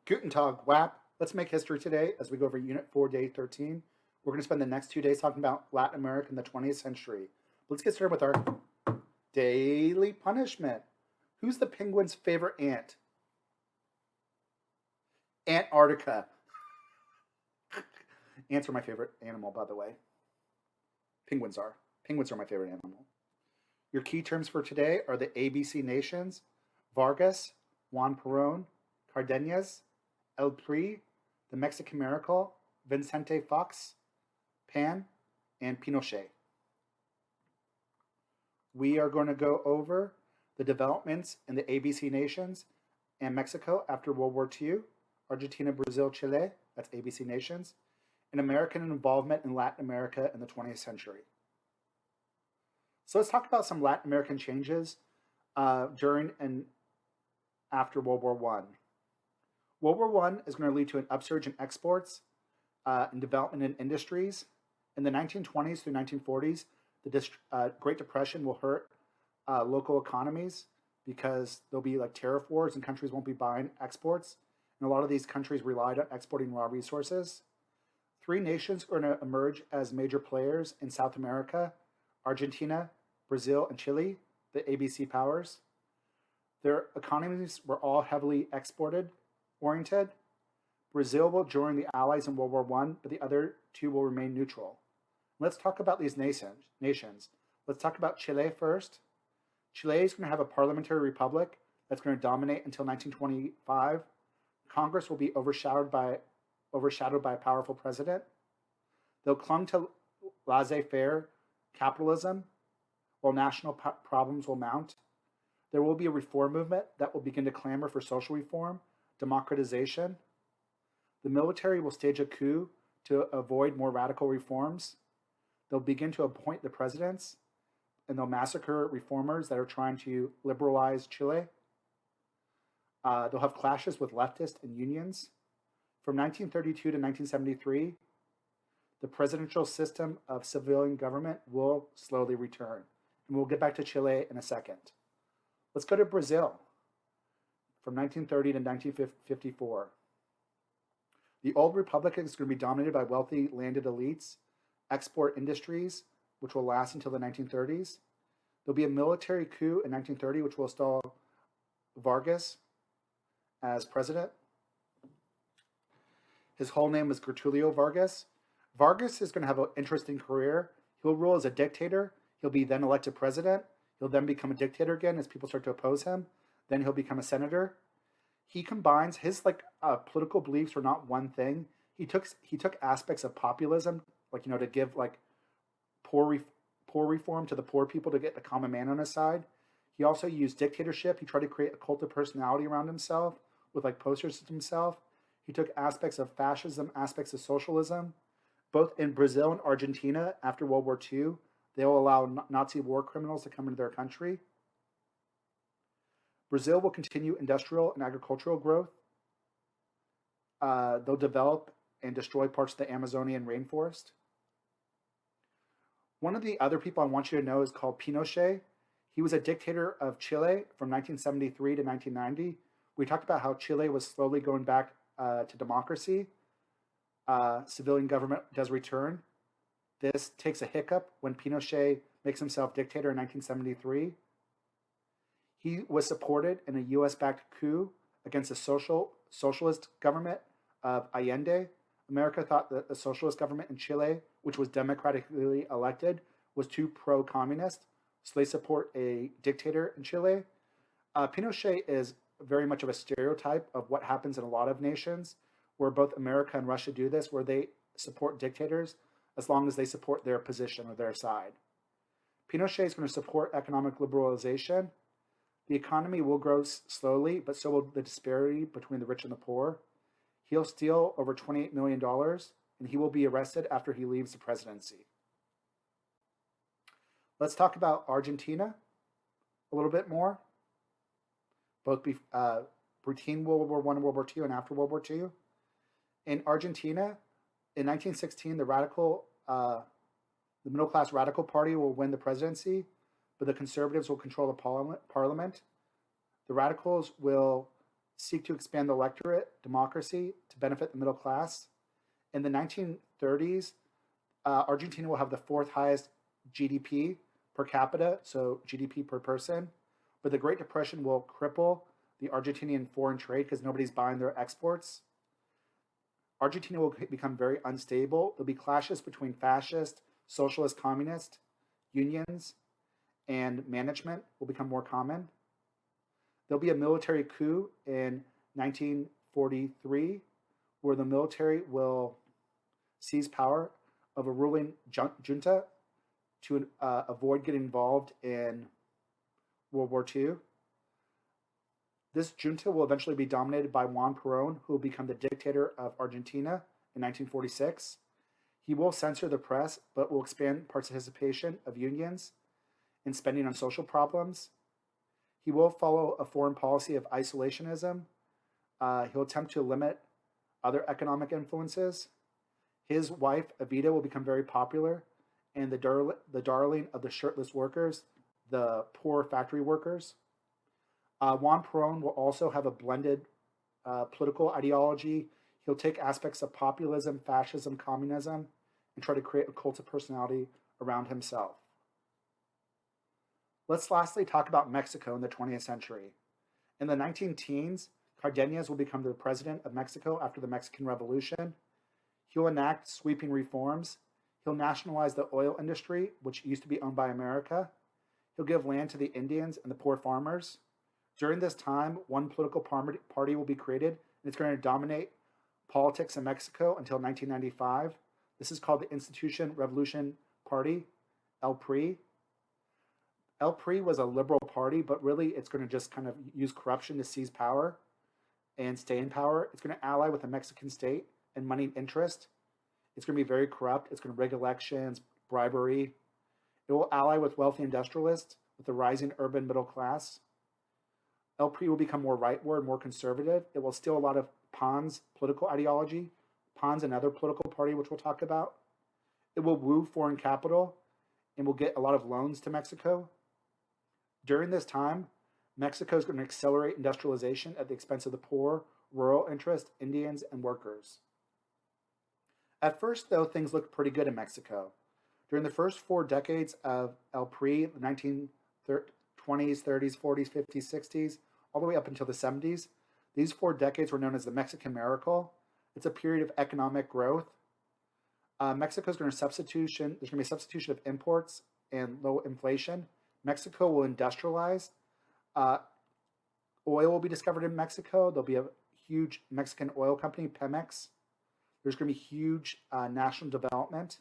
Guten Tag, WAP. Let's make history today as we go over Unit 4, Day 13. We're going to spend the next 2 days talking about Latin America in the 20th century. Let's get started with our daily punishment. Who's the penguin's favorite ant? Antarctica. Ants are my favorite animal, by the way. Penguins are. Penguins are my favorite animal. Your key terms for today are the ABC nations: Vargas, Juan Perón, Cardenas, El PRI, the Mexican Miracle, Vicente Fox, Pan, and Pinochet. We are going to go over the developments in the ABC nations and Mexico after World War II, Argentina, Brazil, Chile, that's ABC nations, and American involvement in Latin America in the 20th century. So let's talk about some Latin American changes during and after World War I. World War I is going to lead to an upsurge in exports and development in industries. In the 1920s through 1940s, the Great Depression will hurt local economies because there'll be like tariff wars and countries won't be buying exports. And a lot of these countries relied on exporting raw resources. Three nations are going to emerge as major players in South America: Argentina, Brazil, and Chile, the ABC powers. Their economies were all heavily exported-oriented. Brazil will join the Allies in World War I, but the other two will remain neutral. Let's talk about these nations. Let's talk about Chile first. Chile is going to have a parliamentary republic that's going to dominate until 1925. Congress will be overshadowed by a powerful president. They'll clung to laissez-faire capitalism, while national problems will mount. There will be a reform movement that will begin to clamor for social reform, democratization. The military will stage a coup to avoid more radical reforms. They'll begin to appoint the presidents, and they'll massacre reformers that are trying to liberalize Chile. They'll have clashes with leftists and unions. From 1932 to 1973, the presidential system of civilian government will slowly return. And we'll get back to Chile in a second. Let's go to Brazil from 1930 to 1954. The old republic is going to be dominated by wealthy landed elites, export industries, which will last until the 1930s. There'll be a military coup in 1930, which will install Vargas as president. His whole name is Getulio Vargas. Vargas is going to have an interesting career. He'll rule as a dictator. He'll be then elected president. He'll then become a dictator again as people start to oppose him. Then he'll become a senator. He combines his political beliefs are not one thing. He took aspects of populism, to give poor reform to the poor people to get the common man on his side. He also used dictatorship. He tried to create a cult of personality around himself with posters of himself. He took aspects of fascism, aspects of socialism. Both in Brazil and Argentina after World War II, they will allow Nazi war criminals to come into their country. Brazil will continue industrial and agricultural growth. They'll develop and destroy parts of the Amazonian rainforest. One of the other people I want you to know is called Pinochet. He was a dictator of Chile from 1973 to 1990. We talked about how Chile was slowly going back to democracy. Civilian government does return. This takes a hiccup when Pinochet makes himself dictator in 1973. He was supported in a US-backed coup against the socialist government of Allende. America thought that the socialist government in Chile, which was democratically elected, was too pro-communist, so they support a dictator in Chile. Pinochet is very much of a stereotype of what happens in a lot of nations, where both America and Russia do this, where they support dictators as long as they support their position or their side. Pinochet is going to support economic liberalization. The economy will grow slowly, but so will the disparity between the rich and the poor. He'll steal over $28 million, and he will be arrested after he leaves the presidency. Let's talk about Argentina a little bit more, both between World War I and World War II and after World War II. In Argentina, in 1916, the middle-class radical party will win the presidency, but the conservatives will control the parliament. The radicals will seek to expand the electorate, democracy, to benefit the middle class. In the 1930s, Argentina will have the fourth highest GDP per capita, so GDP per person. But the Great Depression will cripple the Argentinian foreign trade because nobody's buying their exports. Argentina will become very unstable. There'll be clashes between fascist, socialist, communist unions, and management will become more common. There'll be a military coup in 1943 where the military will seize power of a ruling junta to avoid getting involved in World War II. This junta will eventually be dominated by Juan Perón, who will become the dictator of Argentina in 1946. He will censor the press, but will expand participation of unions and spending on social problems. He will follow a foreign policy of isolationism. He'll attempt to limit other economic influences. His wife, Evita, will become very popular, and the darling of the shirtless workers, the poor factory workers. Juan Perón will also have a blended political ideology. He'll take aspects of populism, fascism, communism, and try to create a cult of personality around himself. Let's lastly talk about Mexico in the 20th century. In the 19-teens, Cardenas will become the president of Mexico after the Mexican Revolution. He'll enact sweeping reforms. He'll nationalize the oil industry, which used to be owned by America. He'll give land to the Indians and the poor farmers. During this time, one political party will be created, and it's going to dominate politics in Mexico until 1995. This is called the Institution Revolution Party, El PRI. El PRI was a liberal party, but really it's going to just kind of use corruption to seize power and stay in power. It's going to ally with the Mexican state and moneyed interest. It's going to be very corrupt. It's going to rig elections, bribery. It will ally with wealthy industrialists, with the rising urban middle class. El PRI will become more rightward, more conservative. It will steal a lot of PAN's political ideology. PAN's another political party, which we'll talk about. It will woo foreign capital and will get a lot of loans to Mexico. During this time, Mexico is going to accelerate industrialization at the expense of the poor, rural interest, Indians, and workers. At first, though, things looked pretty good in Mexico. During the first 4 decades of El PRI, the 1920s, 30s, 40s, 50s, 60s, all the way up until the 70s, these 4 decades were known as the Mexican Miracle. It's a period of economic growth. Mexico's going to there's going to be a substitution of imports and low inflation. Mexico will industrialize. Oil will be discovered in Mexico. There'll be a huge Mexican oil company, Pemex. There's going to be huge national development.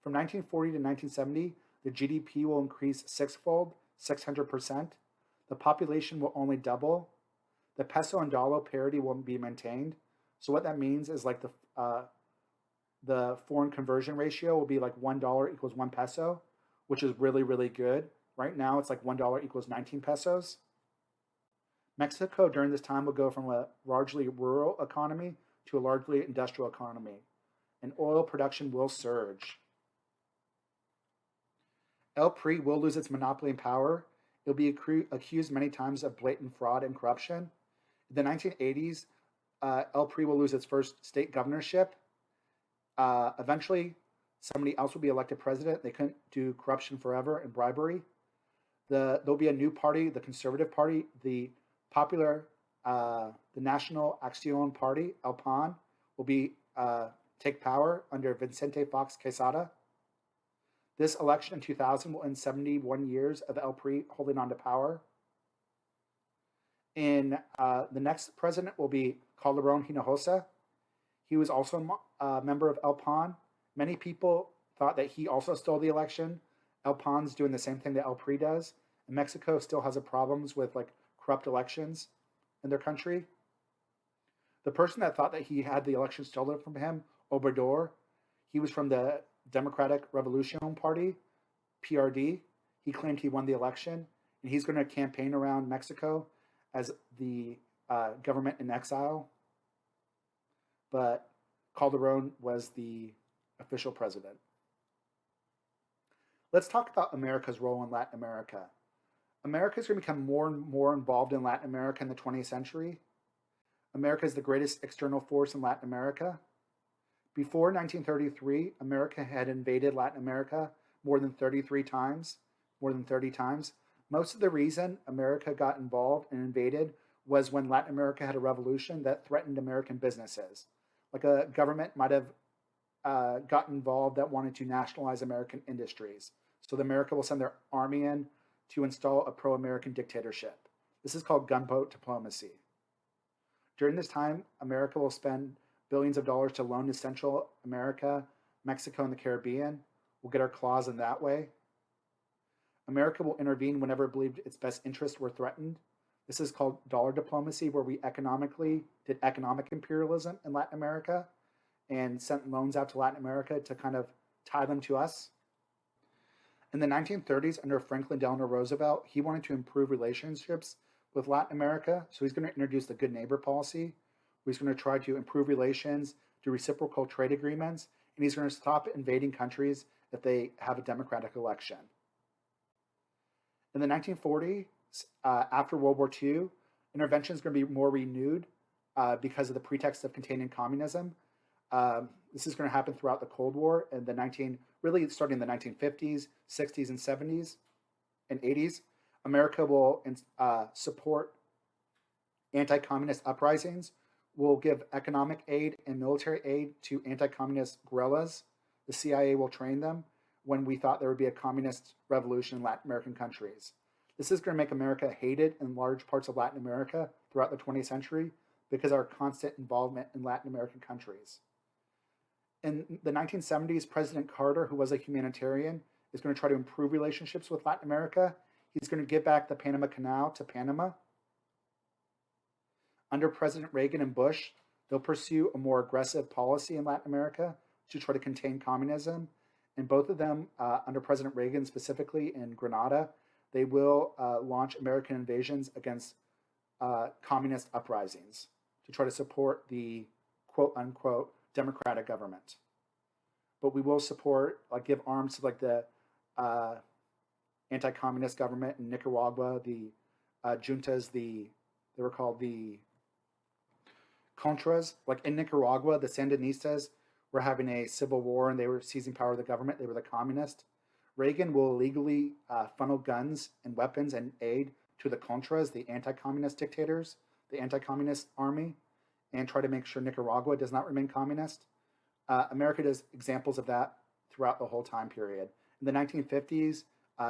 From 1940 to 1970, the GDP will increase sixfold, 600%. The population will only double. The peso and dollar parity will be maintained. So what that means is like the foreign conversion ratio will be like $1 equals 1 peso, which is really, really good. Right now, it's like $1 equals 19 pesos. Mexico during this time will go from a largely rural economy to a largely industrial economy, and oil production will surge. El PRI will lose its monopoly in power. It'll be accused many times of blatant fraud and corruption. In the 1980s, El PRI will lose its first state governorship. Eventually, somebody else will be elected president. They couldn't do corruption forever and bribery. There'll be a new party, the Conservative Party, the National Acción Party, El PAN, will be take power under Vicente Fox Quesada. This election in 2000 will end 71 years of El PRI holding on to power. The next president will be Calderón Hinojosa. He was also a member of El PAN. Many people thought that he also stole the election. El PAN's doing the same thing that El PRI does. And Mexico still has problems with like corrupt elections in their country. The person that thought that he had the election stolen from him, Obrador, he was from the Democratic Revolution Party, PRD. He claimed he won the election, and he's going to campaign around Mexico as the government in exile. But Calderón was the official president. Let's talk about America's role in Latin America. America is going to become more and more involved in Latin America in the 20th century. America is the greatest external force in Latin America. Before 1933, America had invaded Latin America more than 33 times, more than 30 times. Most of the reason America got involved and invaded was when Latin America had a revolution that threatened American businesses. Like a government might have got involved that wanted to nationalize American industries. So America will send their army in to install a pro-American dictatorship. This is called gunboat diplomacy. During this time, America will spend billions of dollars to loan to Central America, Mexico, and the Caribbean. We'll get our claws in that way. America will intervene whenever it believed its best interests were threatened. This is called dollar diplomacy, where we did economic imperialism in Latin America and sent loans out to Latin America to kind of tie them to us. In the 1930s, under Franklin Delano Roosevelt, he wanted to improve relationships with Latin America. So he's going to introduce the good neighbor policy. He's going to try to improve relations, do reciprocal trade agreements, and he's going to stop invading countries if they have a democratic election. In the 1940s, after World War II, intervention is going to be more renewed because of the pretext of containing communism. This is going to happen throughout the Cold War and really starting in the 1950s, 60s, and 70s and 80s. America will support anti-communist uprisings, will give economic aid and military aid to anti-communist guerrillas. The CIA will train them when we thought there would be a communist revolution in Latin American countries. This is going to make America hated in large parts of Latin America throughout the 20th century because of our constant involvement in Latin American countries. In the 1970s, President Carter, who was a humanitarian, is going to try to improve relationships with Latin America. He's going to give back the Panama Canal to Panama. Under President Reagan and Bush, they'll pursue a more aggressive policy in Latin America to try to contain communism. And both of them, under President Reagan specifically in Grenada, they will launch American invasions against communist uprisings to try to support the quote-unquote democratic government. But we will support, give arms to the anti-communist government in Nicaragua, the juntas, they were called the Contras. Like in Nicaragua, the Sandinistas were having a civil war and they were seizing power of the government. They were the communists. Reagan will illegally funnel guns and weapons and aid to the Contras, the anti-communist dictators, the anti-communist army, and try to make sure Nicaragua does not remain communist. America does examples of that throughout the whole time period. In the 1950s,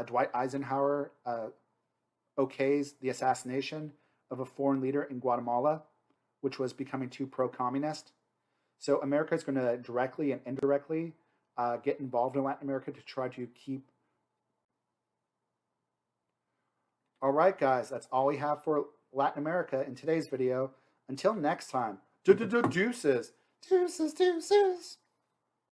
Dwight Eisenhower okays the assassination of a foreign leader in Guatemala, which was becoming too pro-communist. So America is going to directly and indirectly get involved in Latin America to try to keep. All right, guys, that's all we have for Latin America in today's video. Until next time, deuces. Deuces.